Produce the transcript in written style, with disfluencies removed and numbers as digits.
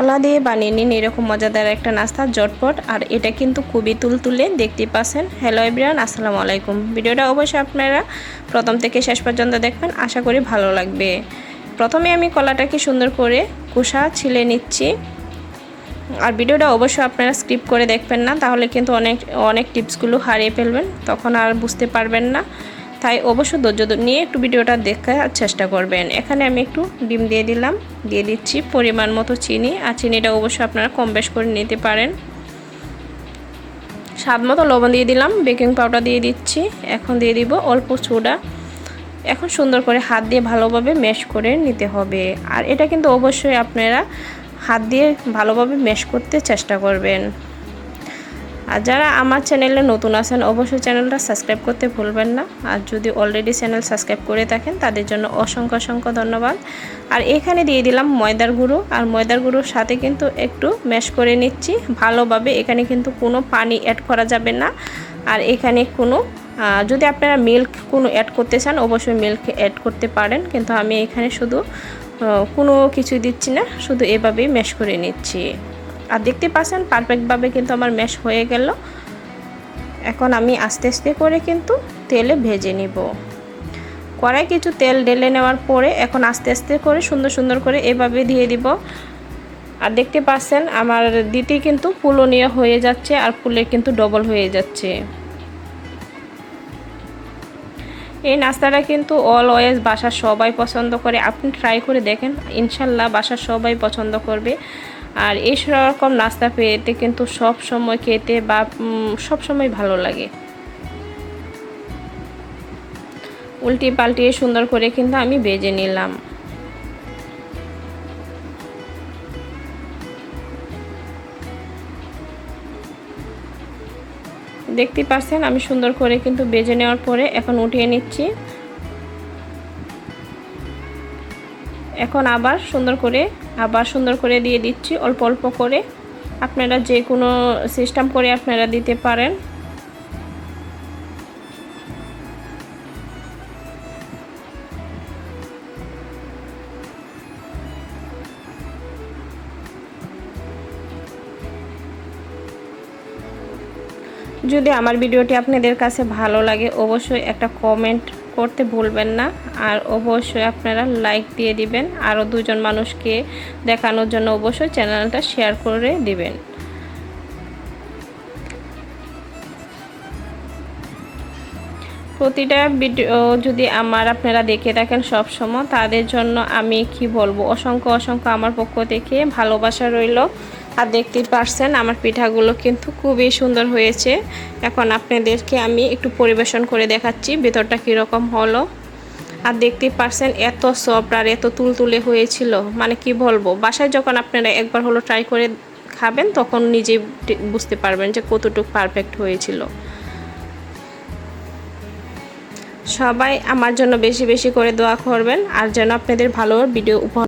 কলা দিয়ে বানিয়ে নিন এরকম মজাদার একটা নাস্তা ঝটপট। আর এটা কিন্তু খুবই তুলতুলে, দেখতেই পাচ্ছেন। হ্যালো এভরিওয়ান, আসসালামু আলাইকুম। ভিডিওটা অবশ্যই আপনারা প্রথম থেকে শেষ পর্যন্ত দেখবেন, আশা করি ভালো লাগবে। প্রথমে আমি কলাটাকে সুন্দর করে খোসা ছিলে নিচ্ছি। আর ভিডিওটা অবশ্যই আপনারা স্কিপ করে দেখবেন না, তাহলে কিন্তু অনেক টিপসগুলো হারিয়ে ফেলবেন, তখন আর বুঝতে পারবেন না। তাই অবশ্যই ধৈর্য নিয়ে একটু ভিডিওটা দেখার চেষ্টা করবেন। এখানে আমি একটু ডিম দিয়ে দিলাম, দিয়ে দিচ্ছি পরিমাণ মতো চিনি। আর চিনিটা অবশ্যই আপনারা কম বেশ করে নিতে পারেন। স্বাদ মতো লবণ দিয়ে দিলাম, বেকিং পাউডার দিয়ে দিচ্ছি। এখন দিয়ে দিব অল্প সোডা। এখন সুন্দর করে হাত দিয়ে ভালোভাবে ম্যাশ করে নিতে হবে। আর এটা কিন্তু অবশ্যই আপনারা হাত দিয়ে ভালোভাবে ম্যাশ করতে চেষ্টা করবেন। আর যারা আমার চ্যানেলে নতুন আছেন অবশ্যই চ্যানেলটা সাবস্ক্রাইব করতে ভুলবেন না। আর যদি অলরেডি চ্যানেল সাবস্ক্রাইব করে থাকেন তাদের জন্য অসংখ্য ধন্যবাদ। আর এখানে দিয়ে দিলাম ময়দার গুঁড়ো। আর ময়দার গুঁড়োর সাথে কিন্তু একটু ম্যাশ করে নিচ্ছি ভালোভাবে। এখানে কিন্তু কোনো পানি অ্যাড করা যাবে না। আর এখানে কোনো যদি আপনারা মিল্ক কোনো অ্যাড করতে চান অবশ্যই মিল্ক অ্যাড করতে পারেন, কিন্তু আমি এখানে শুধু কোনো কিছুই দিচ্ছি না, শুধু এভাবেই ম্যাশ করে নিচ্ছি। আর দেখতে পাচ্ছেন পারফেক্টভাবে কিন্তু আমার ম্যাশ হয়ে গেল। এখন আমি আস্তে আস্তে করে কিন্তু তেলে ভেজে নিব। কড়াই কিছু তেল ঢেলে নেওয়ার পরে এখন আস্তে আস্তে করে সুন্দর করে এভাবে দিয়ে দিব। আর দেখতে পাচ্ছেন আমার দিতে কিন্তু ফুলনীয় হয়ে যাচ্ছে, আর ফুলে কিন্তু ডবল হয়ে যাচ্ছে। এই নাস্তাটা কিন্তু অলওয়েজ বাসার সবাই পছন্দ করে, আপনি ট্রাই করে দেখেন, ইনশাল্লাহ বাসার সবাই পছন্দ করবে। আর এই রকম নাস্তা পেতে কিন্তু সব সময় খেতে বা সব সময় ভালো লাগে। উল্টি পাল্টিয়ে সুন্দর করে কিন্তু আমি ভেজে নিলাম। দেখতে পাচ্ছেন আমি সুন্দর করে কিন্তু ভেজে নেওয়ার পরে এখন উঠিয়ে নিচ্ছি। এখন আবার সুন্দর করে দিয়ে দিচ্ছি অল্প অল্প করে। আপনারা যে কোনো সিস্টেম করে আপনারা দিতে পারেন। যদি আমার ভিডিওটি আপনাদের কাছে ভালো লাগে অবশ্যই একটা কমেন্ট করতে ভুলবেন না। আর অবশ্যই আপনারা লাইক দিয়ে দিবেন। আরও দুজন মানুষকে দেখানোর জন্য অবশ্যই চ্যানেলটা শেয়ার করে দিবেন। প্রতিটা ভিডিও যদি আপনারা দেখে থাকেন সব সময়, তাদের জন্য আমি কি বলবো, অসংখ্য আমার পক্ষ থেকে ভালোবাসা রইল। আর দেখতেই পারছেন আমার পিঠাগুলো কিন্তু খুবই সুন্দর হয়েছে। এখন আপনাদেরকে আমি একটু পরিবেশন করে দেখাচ্ছি ভেতরটা কীরকম হলো। আর দেখতেই পারছেন এত সফট আর এত তুলতুলে হয়েছিল, মানে কি বলবো, বাসায় যখন আপনারা একবার হলো ট্রাই করে খাবেন তখন নিজেই বুঝতে পারবেন যে কতটুকু পারফেক্ট হয়েছিল। সবাই আমার জন্য বেশি করে দোয়া করবেন, আর যেন আপনাদের ভালো ভিডিও উপহার